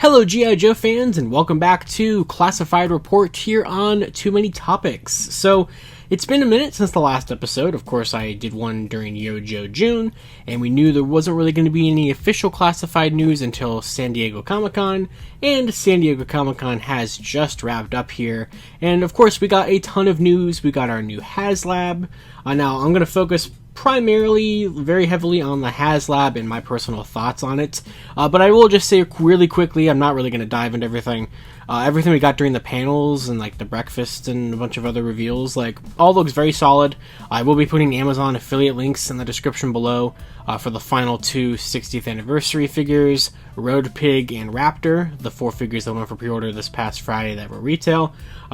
Hello G.I. Joe fans, and welcome back to Classified Report here on Too Many Topics. So, it's been a minute since the last episode. Of course, I did one during Yo-Joe June, and we knew there wasn't really going to be any official classified news until San Diego Comic-Con, and San Diego Comic-Con has just wrapped up here. And of course, we got a ton of news. We got our new Haslab. Now, I'm going to focus primarily very heavily on the Haslab and my personal thoughts on it, but I will just say really quickly, I'm not really going to dive into everything. Everything we got during the panels and like the breakfast and a bunch of other reveals, like, all looks very solid. I will be putting Amazon affiliate links in the description below for the final two 60th anniversary figures, Road Pig and Raptor, the 4 figures that went for pre-order this past Friday that were retail.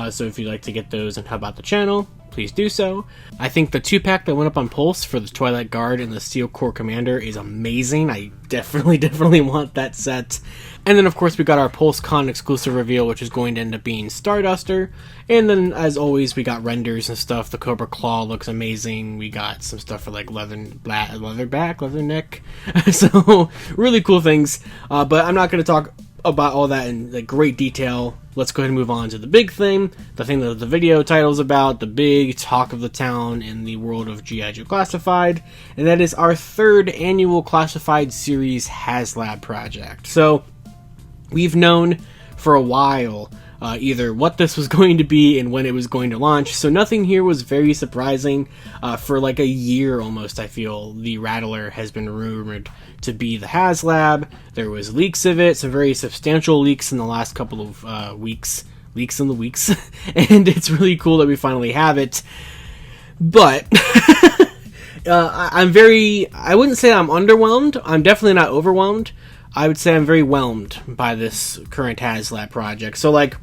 So if you'd like to get those and help out the channel, please do so. I think the 2-pack that went up on Pulse for the Twilight Guard and the Steel Core Commander is amazing. I definitely want that set. And then, of course, we got our PulseCon exclusive reveal, which is going to end up being Starduster. And then, as always, we got renders and stuff. The Cobra Claw looks amazing. We got some stuff for, like, leather back, leather neck. So, really cool things. But I'm not going to talk about all that in like great detail. Let's go ahead and move on to the big thing, the thing that the video title is about, the big talk of the town in the world of G.I. Joe Classified, and that is our 3rd annual Classified Series Haslab project. So, we've known for a while either what this was going to be and when it was going to launch, so nothing here was very surprising. For like a year almost, I feel, the Rattler has been rumored to be the Haslab. There was leaks of it, some very substantial leaks in the last couple of weeks. Leaks in the weeks. And it's really cool that we finally have it. But I wouldn't say I'm underwhelmed. I'm definitely not overwhelmed. I would say I'm very whelmed by this current Haslab project. So, like,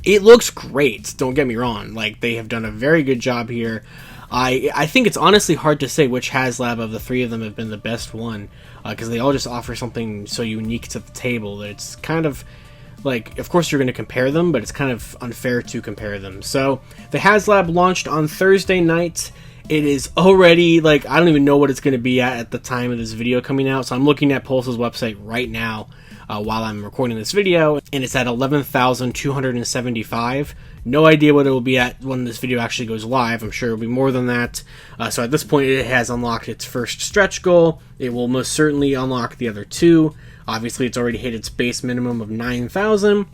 it looks great, don't get me wrong. Like, they have done a very good job here. I think it's honestly hard to say which Haslab of the 3 of them have been the best one, because they all just offer something so unique to the table that it's kind of like, of course you're going to compare them, but it's kind of unfair to compare them. So, the Haslab launched on Thursday night. It is already, like, I don't even know what it's going to be at the time of this video coming out, so I'm looking at Pulse's website right now while I'm recording this video, and it's at 11,275. No idea what it will be at when this video actually goes live. I'm sure it will be more than that. So at this point, it has unlocked its first stretch goal. It will most certainly unlock the other 2. Obviously, it's already hit its base minimum of 9,000.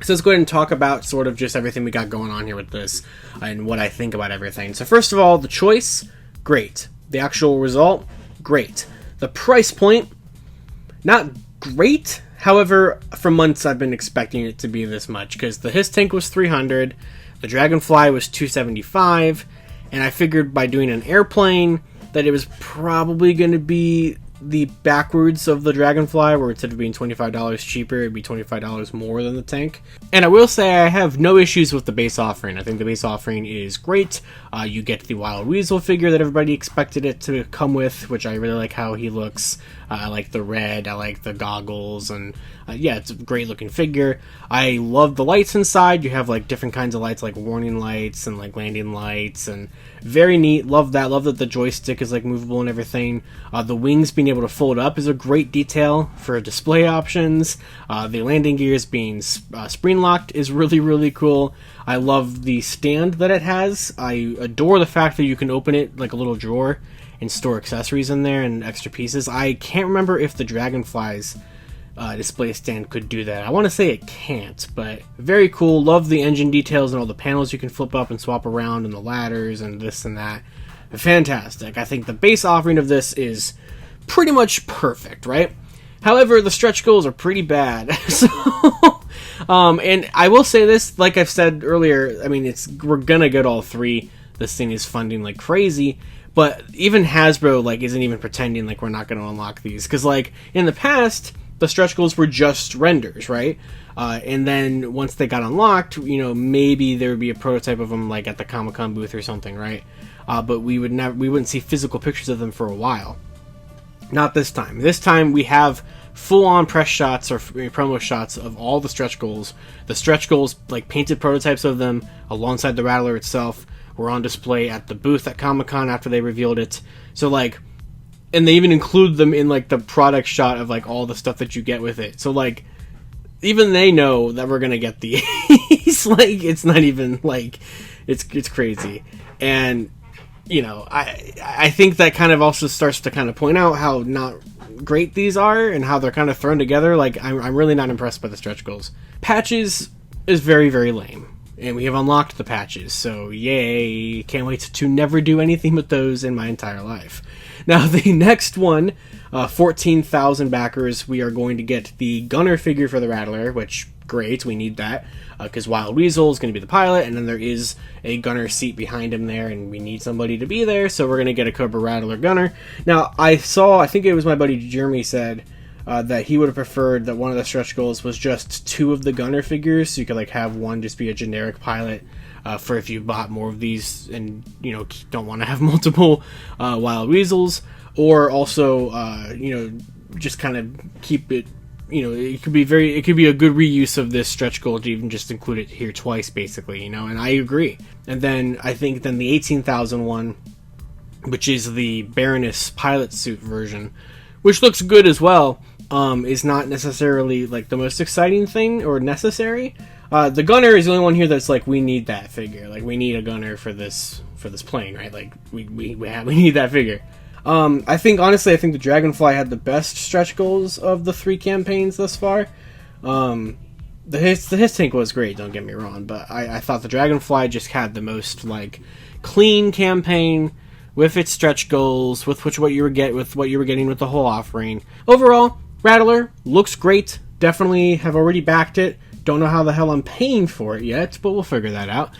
So let's go ahead and talk about sort of just everything we got going on here with this and what I think about everything. So first of all, the choice, great. The actual result, great. The price point, not great. However, for months I've been expecting it to be this much because the Hiss Tank was $300, the Dragonfly was $275, and I figured by doing an airplane that it was probably going to be the backwards of the Dragonfly, where instead of being $25 cheaper, it'd be $25 more than the tank. And I will say I have no issues with the base offering. I think the base offering is great. You get the Wild Weasel figure that everybody expected it to come with, which I really like how he looks. I like the red, I like the goggles, and yeah, it's a great looking figure. I love the lights inside. You have like different kinds of lights, like warning lights and like landing lights, and very neat. Love that. Love that the joystick is like movable and everything. The wings being able to fold up is a great detail for display options. The landing gears being spring locked is really cool. I love the stand that it has. I adore the fact that you can open it like a little drawer and store accessories in there and extra pieces. I can't remember if the Dragonfly's display stand could do that. I want to say it can't, but very cool. Love the engine details and all the panels you can flip up and swap around, and the ladders and this and that. Fantastic. I think the base offering of this is pretty much perfect, right? However, the stretch goals are pretty bad. So, and I will say this, like I've said earlier, I mean, we're gonna get all 3. This thing is funding like crazy. But even Hasbro, like, isn't even pretending like we're not going to unlock these. Because, like, in the past, the stretch goals were just renders, right? And then once they got unlocked, you know, maybe there would be a prototype of them, like, at the Comic-Con booth or something, right? But we wouldn't see physical pictures of them for a while. Not this time. This time we have full-on press shots or promo shots of all the stretch goals. The stretch goals, like, painted prototypes of them alongside the Rattler itself, were on display at the booth at Comic-Con after they revealed it. So, like, and they even include them in, like, the product shot of, like, all the stuff that you get with it. So, like, even they know that we're gonna get these. Like, it's not even like it's crazy. And you know, I think that kind of also starts to kind of point out how not great these are and how they're kind of thrown together. Like, I'm really not impressed by the stretch goals. Patches is very, very lame. And we have unlocked the patches, so yay. Can't wait to never do anything with those in my entire life. Now, the next one, 14,000 backers, we are going to get the gunner figure for the Rattler, which, great, we need that, because Wild Weasel is going to be the pilot, and then there is a gunner seat behind him there, and we need somebody to be there, so we're going to get a Cobra Rattler gunner. Now, I think it was my buddy Jeremy said, that he would have preferred that one of the stretch goals was just 2 of the gunner figures, so you could like have one just be a generic pilot for if you bought more of these and you know don't want to have multiple Wild Weasels, or also you know just kind of keep it. You know, it could be a good reuse of this stretch goal to even just include it here twice, basically. You know, and I agree. And then I think then the 18,000 one, which is the Baroness pilot suit version, which looks good as well. Is not necessarily like the most exciting thing or necessary. The gunner is the only one here that's like, we need that figure. Like, we need a gunner for this plane, right? Like, we need that figure. I think the Dragonfly had the best stretch goals of the 3 campaigns thus far. The Hiss tank was great, don't get me wrong, but I thought the Dragonfly just had the most like clean campaign with its stretch goals, with what you were getting with the whole offering. Overall, Rattler looks great. Definitely have already backed it. Don't know how the hell I'm paying for it yet, but we'll figure that out.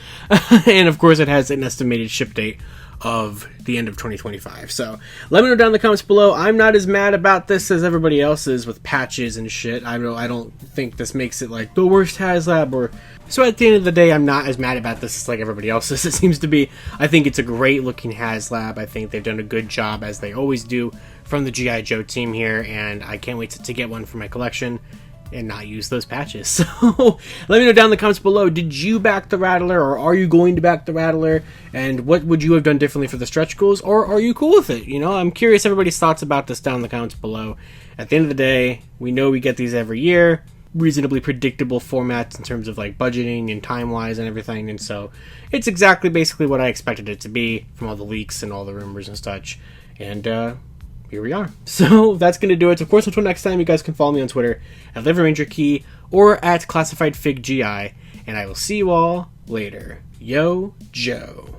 And of course, it has an estimated ship date of the end of 2025. So let me know down in the comments below. I'm not as mad about this as everybody else is with patches and shit. I don't think this makes it like the worst Haslab or... So at the end of the day, I'm not as mad about this as like everybody else is. It seems to be. I think it's a great looking Haslab. I think they've done a good job, as they always do, from the G.I. Joe team here, and I can't wait to get one for my collection and not use those patches. So let me know down in the comments below, did you back the Rattler, or are you going to back the Rattler, and what would you have done differently for the stretch goals, or are you cool with it? You know, I'm curious everybody's thoughts about this down in the comments below. At the end of the day, we know we get these every year, reasonably predictable formats in terms of like budgeting and time-wise and everything, and so it's exactly basically what I expected it to be from all the leaks and all the rumors and such, and here we are. So that's going to do it. Of course, until next time, you guys can follow me on Twitter at LiveRangerKey or at ClassifiedFigGI, and I will see you all later. Yo, Joe.